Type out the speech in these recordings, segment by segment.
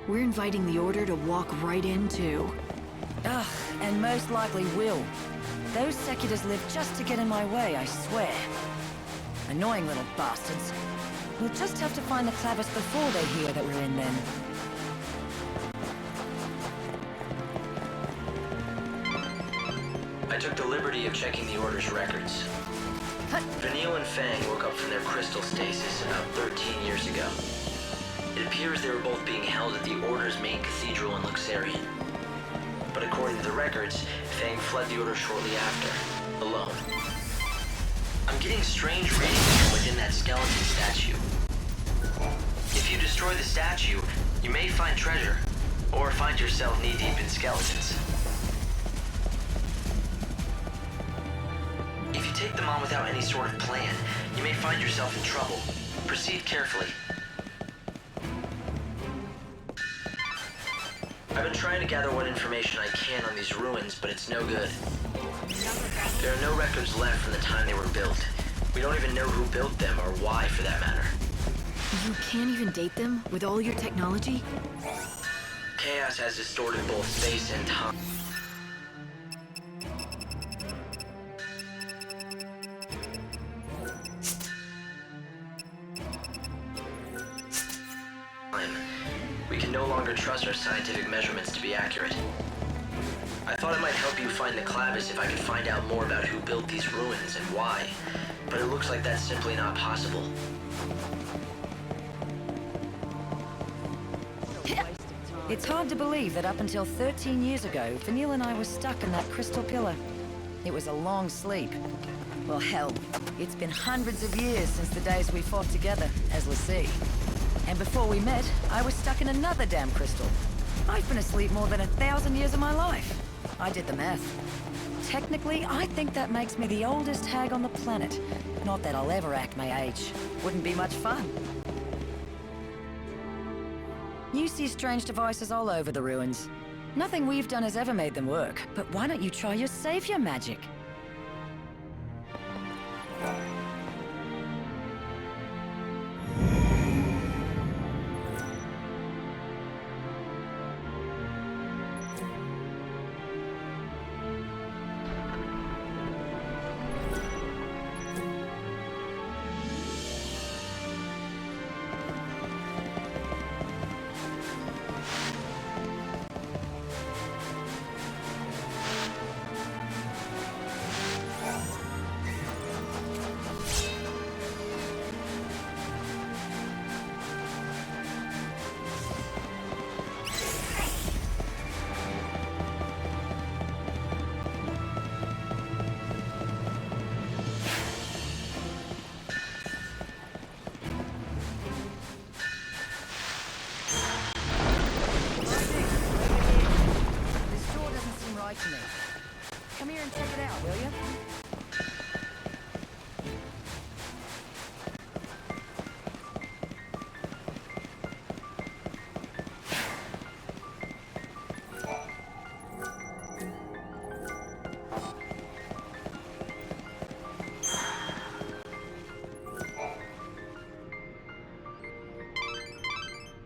We're inviting the Order to walk right into. Ugh, and most likely will. Those seculars live just to get in my way, I swear. Annoying little bastards. We'll just have to find the Clavis before they hear that we're in then. I took the liberty of checking the Order's records. Vanille and Fang woke up from their crystal stasis about 13 years ago. It appears they were both being held at the Order's main cathedral in Luxarian. But according to the records, Fang fled the Order shortly after, alone. I'm getting strange readings from within that skeleton statue. If you destroy the statue, you may find treasure, or find yourself knee-deep in skeletons. If you take them on without any sort of plan, you may find yourself in trouble. Proceed carefully. I've been trying to gather what information I can on these ruins, but it's no good. There are no records left from the time they were built. We don't even know who built them, or why, for that matter. You can't even date them with all your technology? Chaos has distorted both space and time. We can no longer trust our scientific measurements to be accurate. I thought it might help you find the Clavis if I could find out more about who built these ruins and why, but it looks like that's simply not possible. It's hard to believe that up until 13 years ago, Vanille and I were stuck in that crystal pillar. It was a long sleep. Well, hell, it's been hundreds of years since the days we fought together as Lassie. And before we met, I was stuck in another damn crystal. I've been asleep more than 1,000 years of my life. I did the math. Technically, I think that makes me the oldest hag on the planet. Not that I'll ever act my age. Wouldn't be much fun. You see strange devices all over the ruins. Nothing we've done has ever made them work, but why don't you try your savior magic? To me. Come here and check it out, will you?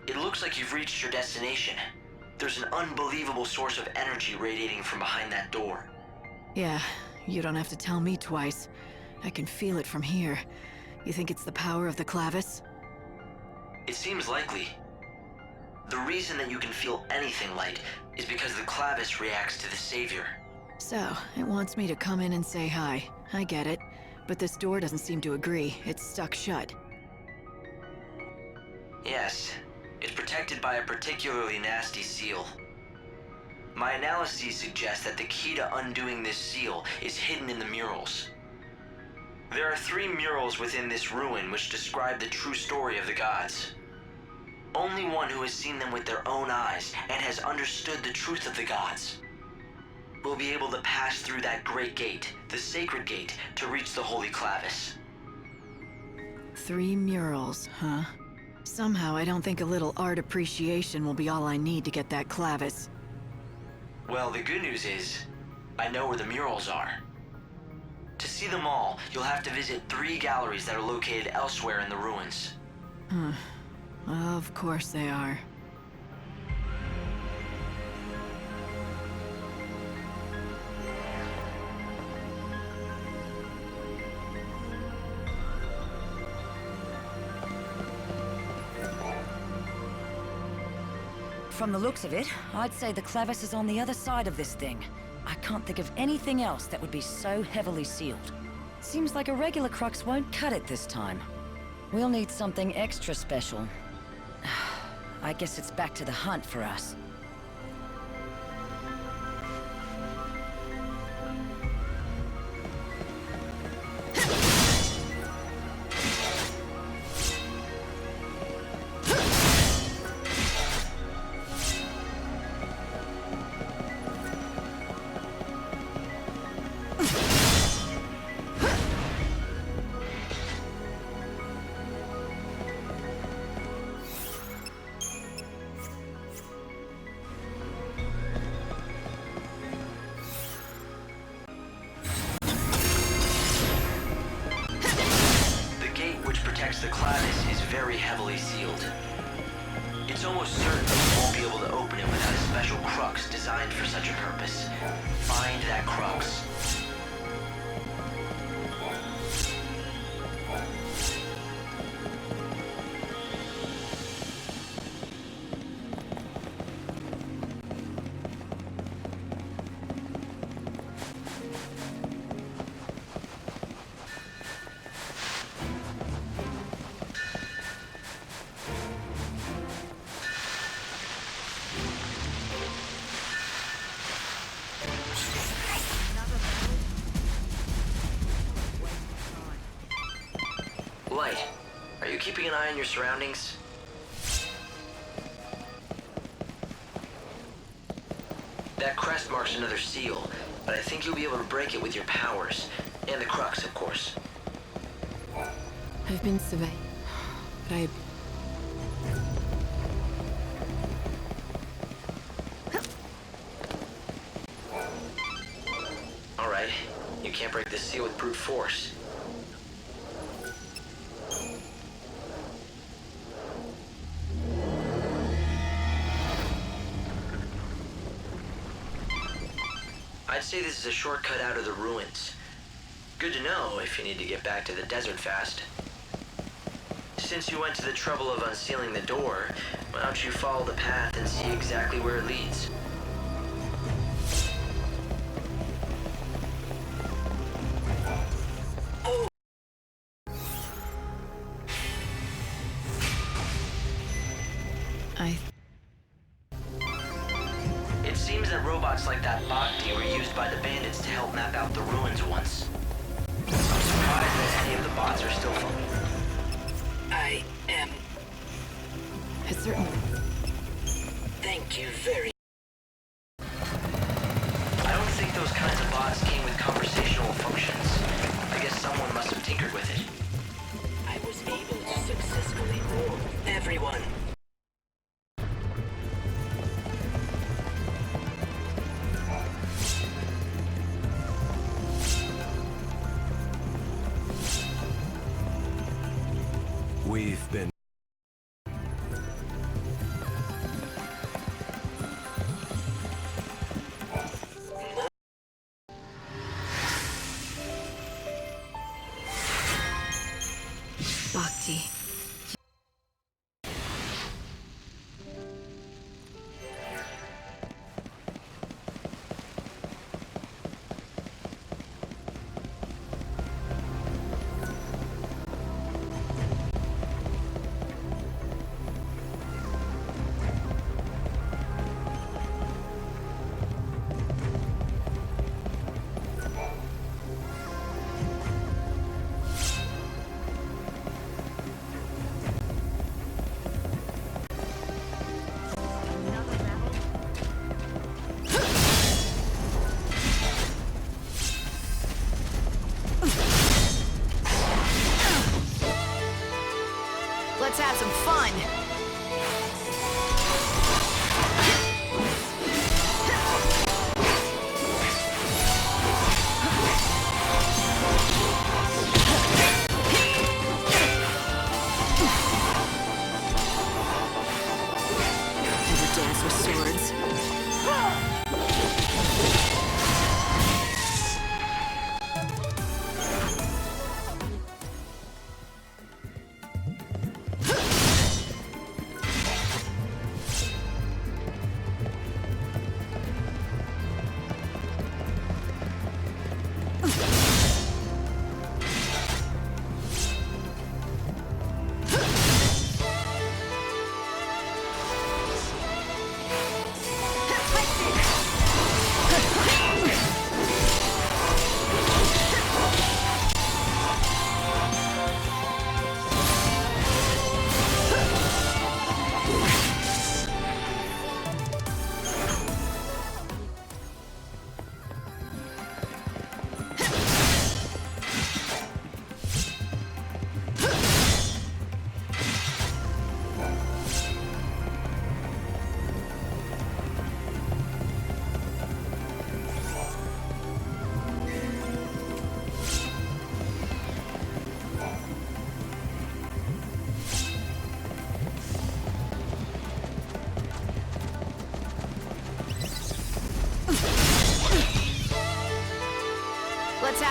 It looks like you've reached your destination. There's an unbelievable source of energy radiating from behind that door. Yeah, you don't have to tell me twice. I can feel it from here. You think it's the power of the Clavis? It seems likely. The reason that you can feel anything light is because the Clavis reacts to the Savior. So, it wants me to come in and say hi. I get it. But this door doesn't seem to agree. It's stuck shut. Yes. It's protected by a particularly nasty seal. My analyses suggest that the key to undoing this seal is hidden in the murals. There are 3 murals within this ruin which describe the true story of the gods. Only one who has seen them with their own eyes and has understood the truth of the gods will be able to pass through that great gate, the sacred gate, to reach the Holy Clavis. 3 murals, huh? Somehow I don't think a little art appreciation will be all I need to get that Clavis. Well, the good news is, I know where the murals are. To see them all, you'll have to visit 3 galleries that are located elsewhere in the ruins. Of course they are. From the looks of it, I'd say the clevis is on the other side of this thing. I can't think of anything else that would be so heavily sealed. Seems like a regular crux won't cut it this time. We'll need something extra special. I guess it's back to the hunt for us. The clevis is very heavily sealed. It's almost certain that we won't be able to open it without a special crux designed for such a purpose. Find that crux. Light, are you keeping an eye on your surroundings? That crest marks another seal, but I think you'll be able to break it with your powers. And the crux, of course. I've been surveyed, but Alright, you can't break this seal with brute force. I'd say this is a shortcut out of the ruins. Good to know if you need to get back to the desert fast. Since you went to the trouble of unsealing the door, why don't you follow the path and see exactly where it leads? It seems that robots like that Bhakti were used by the bandits to help map out the ruins once. I'm surprised that any of the bots are still I am... it's certain. Thank you very... I don't think those kinds of bots came with conversational functions. I guess someone must have tinkered with it. I was able to successfully warn everyone. We've been... Bhakti. Let's have some fun! Ever dance with swords?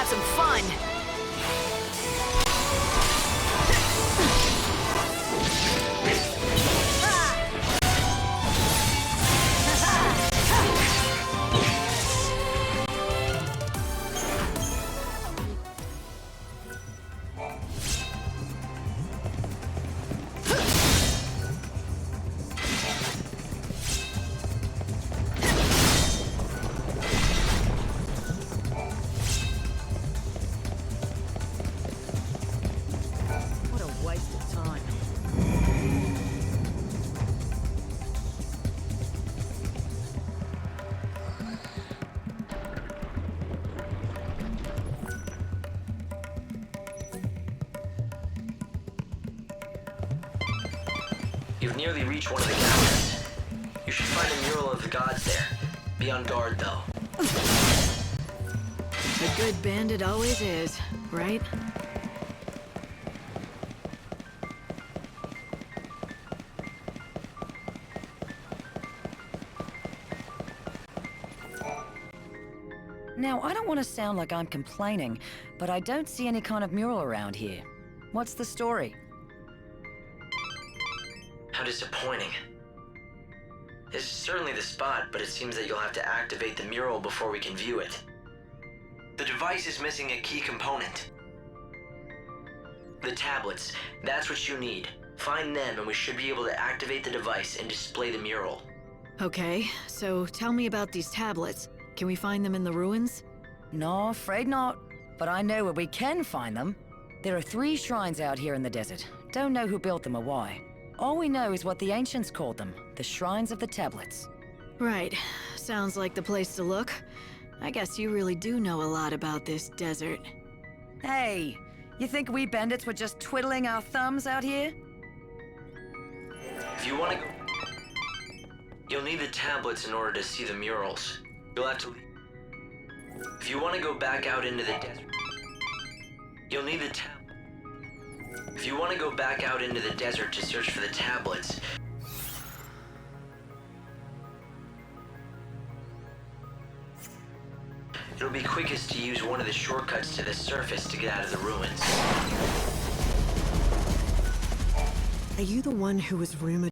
have some fun! What a waste of time. You've nearly reached one of the galleries. You should find a mural of the gods there. Be on guard, though. A good bandit always is, right? Now, I don't want to sound like I'm complaining, but I don't see any kind of mural around here. What's the story? How disappointing. This is certainly the spot, but it seems that you'll have to activate the mural before we can view it. The device is missing a key component. The tablets, that's what you need. Find them and we should be able to activate the device and display the mural. Okay, so tell me about these tablets. Can we find them in the ruins? No, afraid not. But I know where we can find them. There are 3 shrines out here in the desert. Don't know who built them or why. All we know is what the ancients called them, the Shrines of the Tablets. Right. Sounds like the place to look. I guess you really do know a lot about this desert. Hey, you think we bandits were just twiddling our thumbs out here? If you want to go... You'll need the tablets in order to see the murals. You'll have to... If you want to go back out into the desert... You'll need the If you want to go back out into the desert to search for the tablets... It'll be quickest to use one of the shortcuts to the surface to get out of the ruins. Are you the one who was rumored?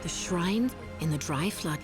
The shrine in the dry flood.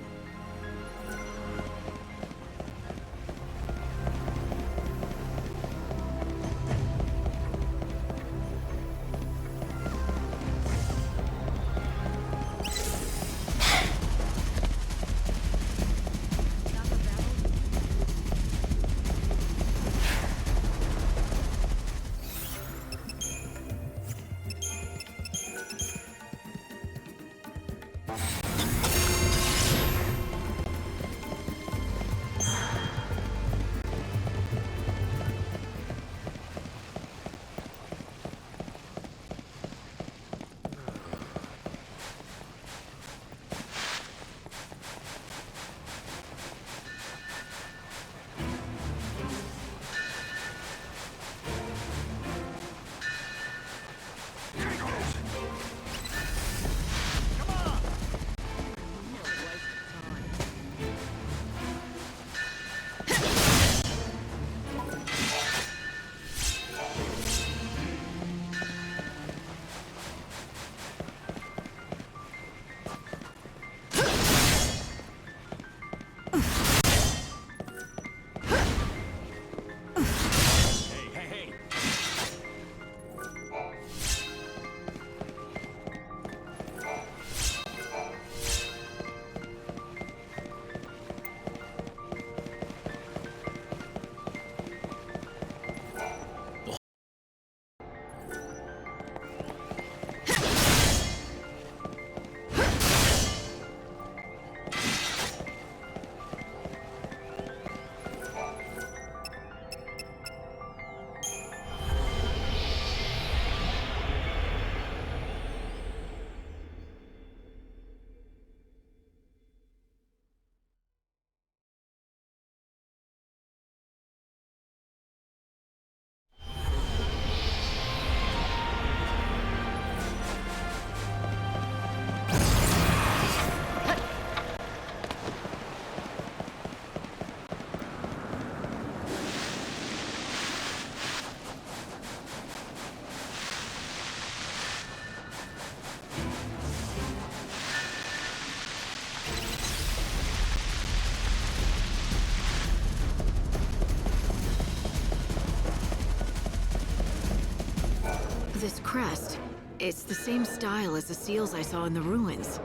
FADYFAST. It's the same style as the seals I saw in the ruins.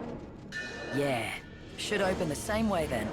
Yeah. Should open the same way then.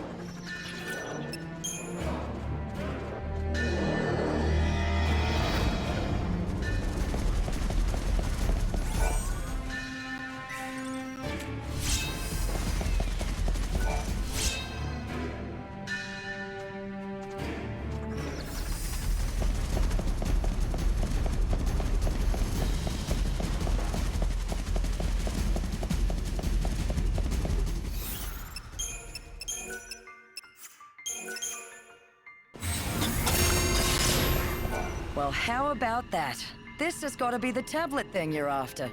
Well, how about that? This has got to be the tablet thing you're after.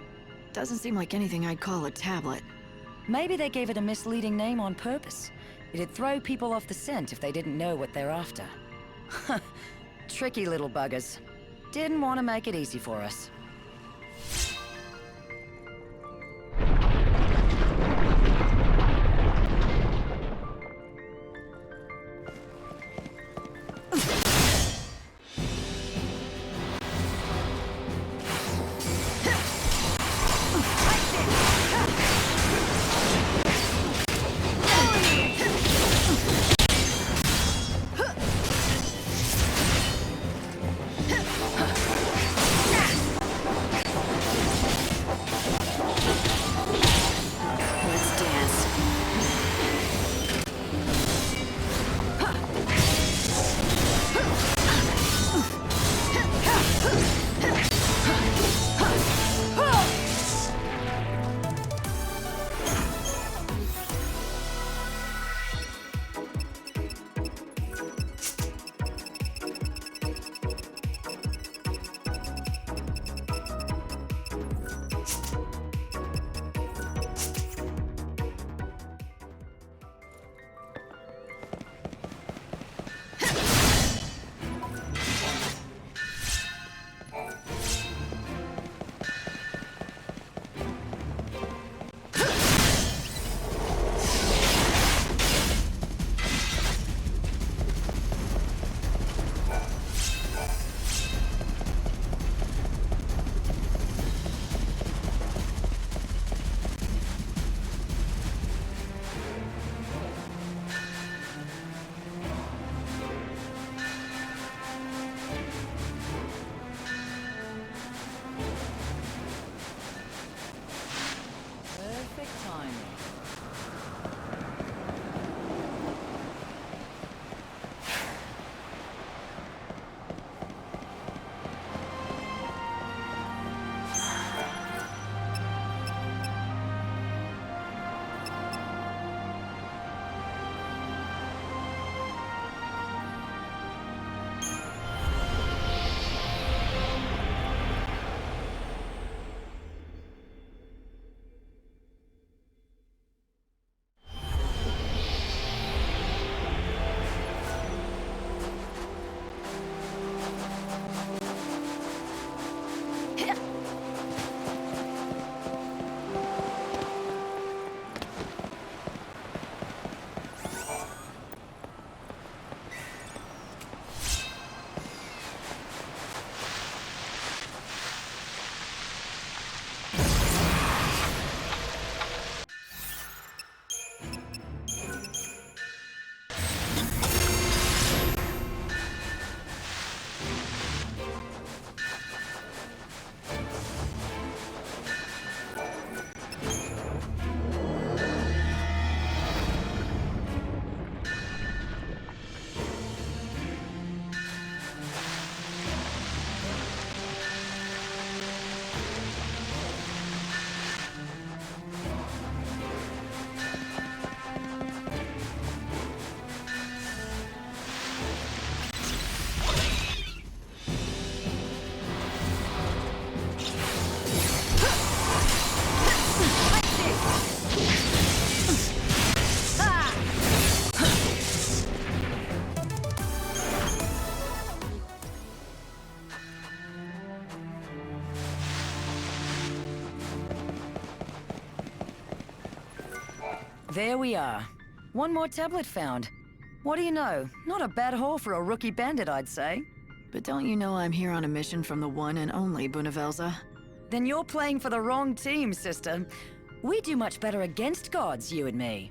Doesn't seem like anything I'd call a tablet. Maybe they gave it a misleading name on purpose. It'd throw people off the scent if they didn't know what they're after. Tricky little buggers. Didn't want to make it easy for us. There we are. One more tablet found. What do you know? Not a bad haul for a rookie bandit, I'd say. But don't you know I'm here on a mission from the one and only Bunavelza? Then you're playing for the wrong team, sister. We do much better against gods, you and me.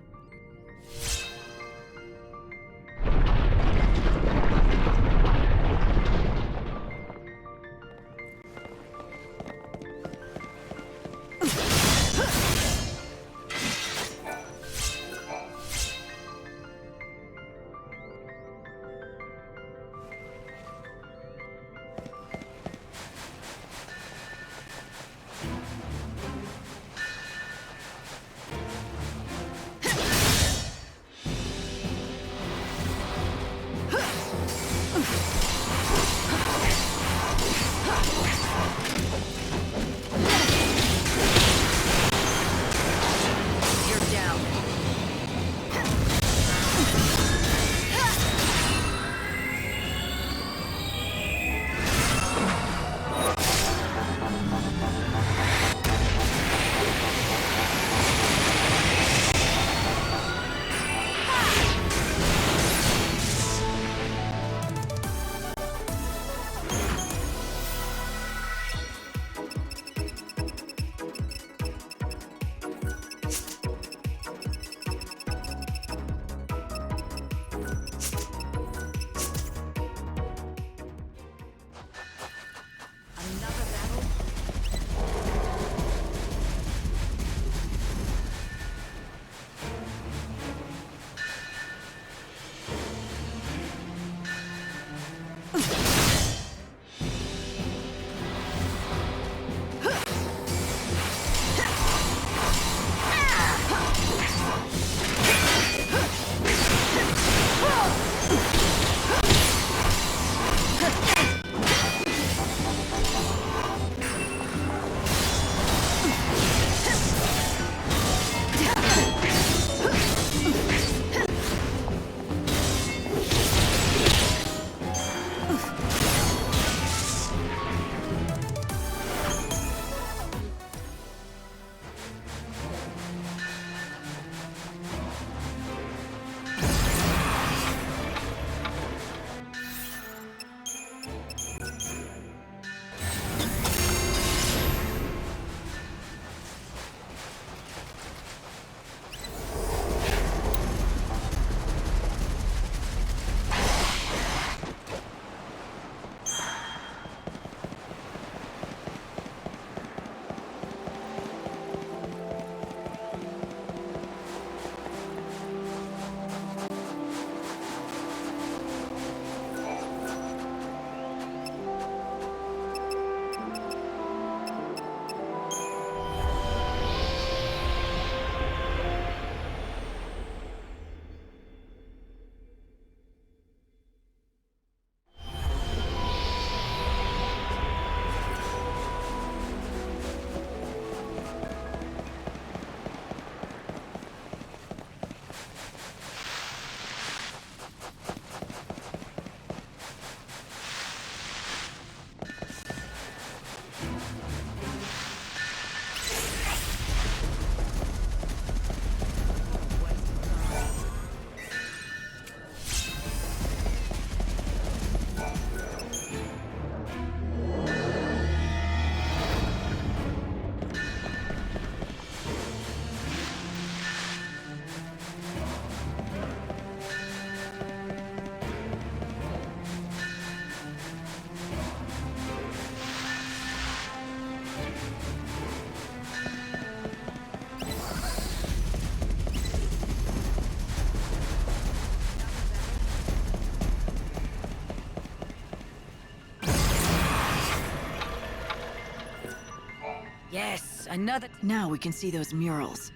Yes, another... Now we can see those murals.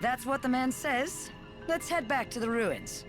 That's what the man says. Let's head back to the ruins.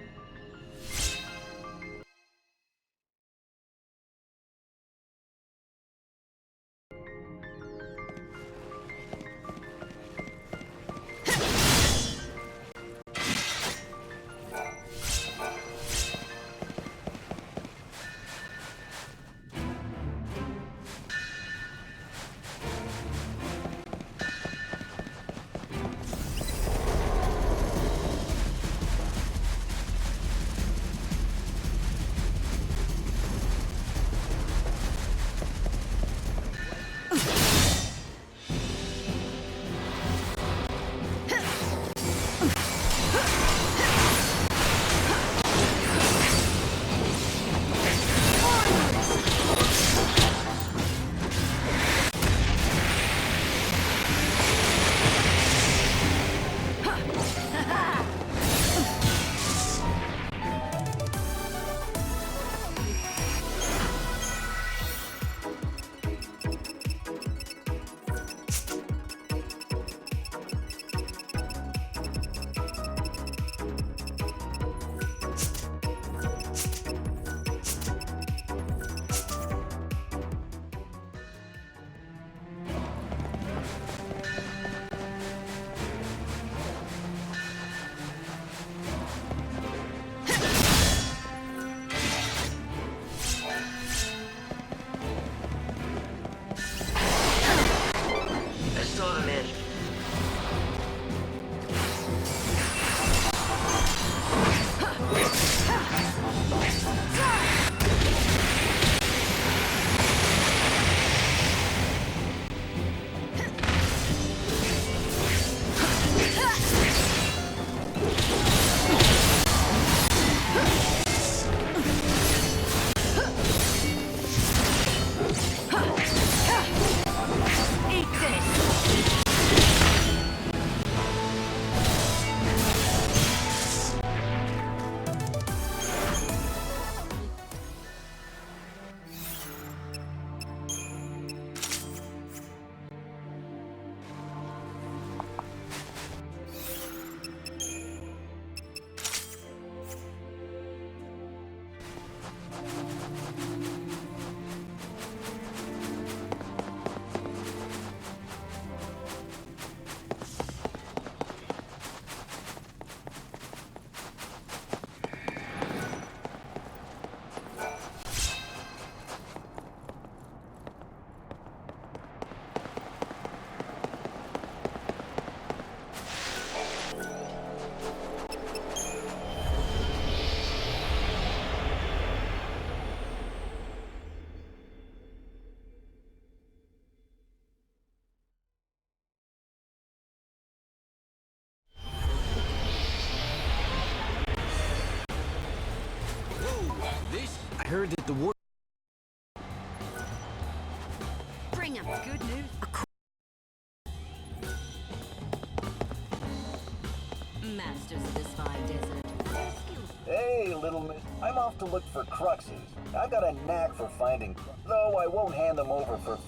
heard that the war... Bring him. Good news. Masters of this fine desert. Hey, little miss. I'm off to look for cruxes. I got a knack for finding, though I won't hand them over for...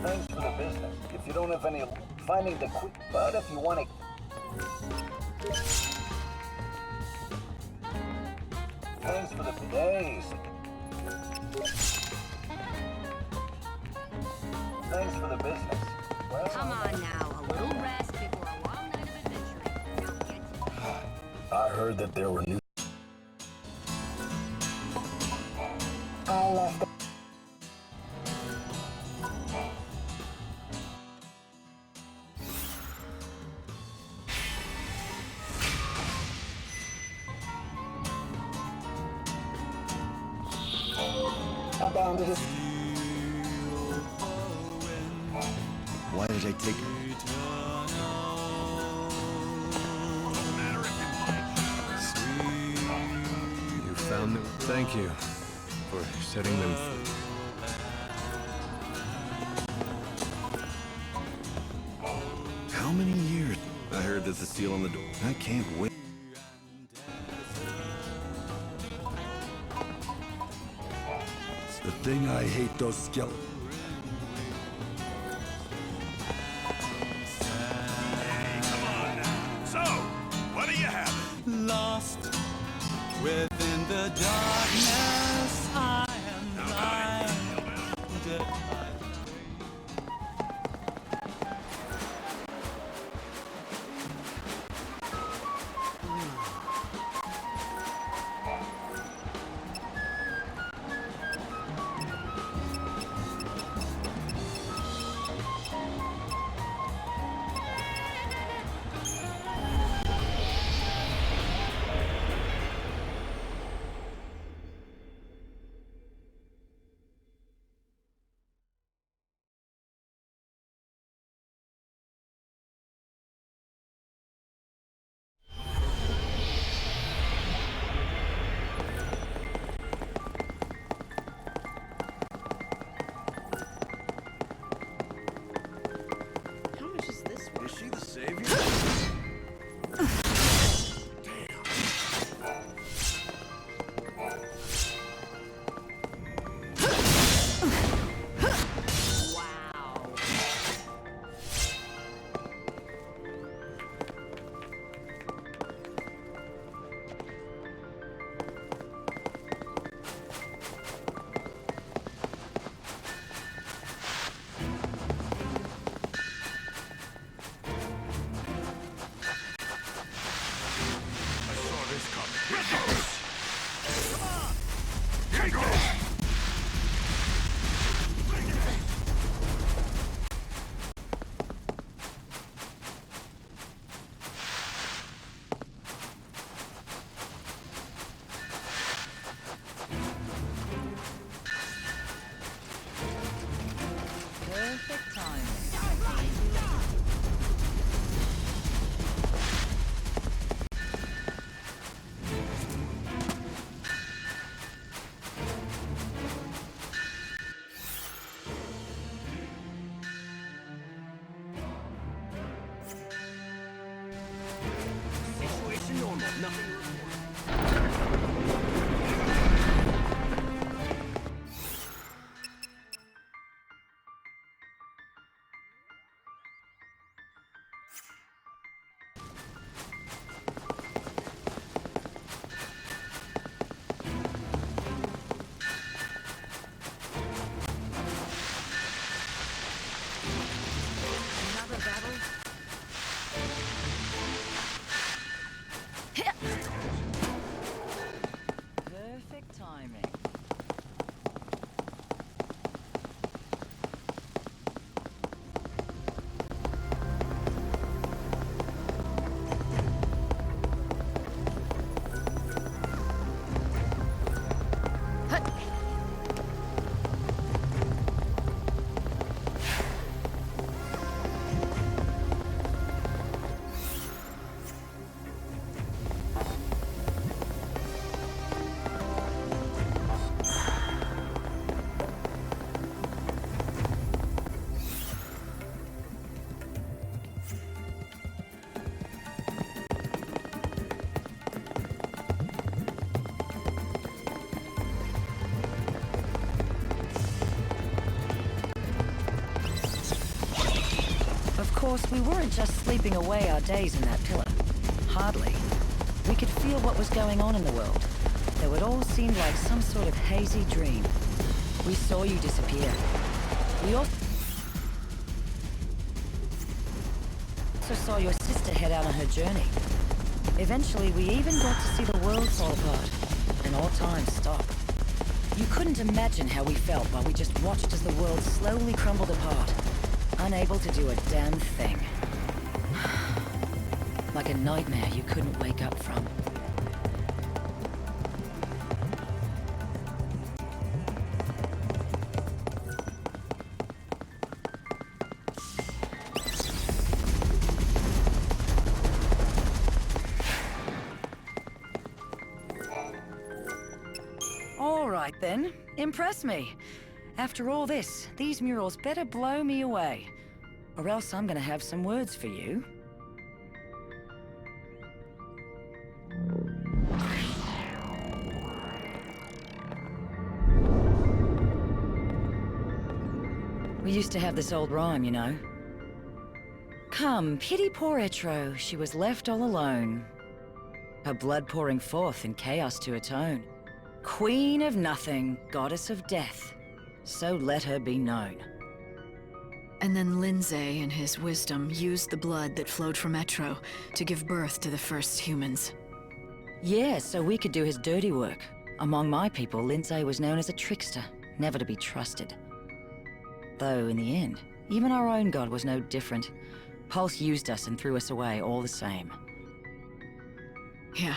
Thanks for the business. If you don't have any finding the quick, but if you want to... Thanks for the days. Thanks for the business. Well, Come on now, a little rest before a long night of adventuring. We'll get I heard that there were new... I left... I'm down to this... Why did I take... You found them? Thank you for setting them free. How many years? I heard that the seal on the door. I can't wait. It's the thing I hate, those skeletons. Lost within the darkness, I am blinded by Is she the savior? course, we weren't just sleeping away our days in that pillar. Hardly. We could feel what was going on in the world, though it all seemed like some sort of hazy dream. We saw you disappear. We also saw your sister head out on her journey. Eventually, we even got to see the world fall apart, and all time stop. You couldn't imagine how we felt while we just watched as the world slowly crumbled apart, unable to do a damn thing. Like a nightmare you couldn't wake up from. All right then, impress me. After all this, these murals better blow me away, or else I'm gonna have some words for you. We used to have this old rhyme, you know. Come, pity poor Etro, she was left all alone. Her blood pouring forth in chaos to atone. Queen of nothing, goddess of death, so let her be known. And then Lindsay, in his wisdom, used the blood that flowed from Etro to give birth to the first humans. Yeah, so we could do his dirty work. Among my people, Lindsay was known as a trickster, never to be trusted. Though, in the end, even our own god was no different. Pulse used us and threw us away all the same. Yeah,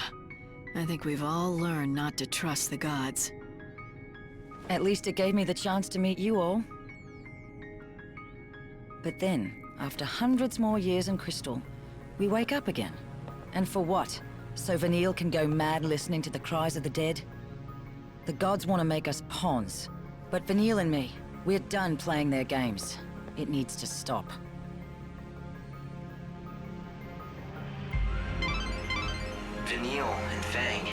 I think we've all learned not to trust the gods. At least it gave me the chance to meet you all. But then, after hundreds more years in Crystal, we wake up again. And for what? So Vanille can go mad listening to the cries of the dead? The gods want to make us pawns. But Vanille and me, we're done playing their games. It needs to stop. Vanille and Fang.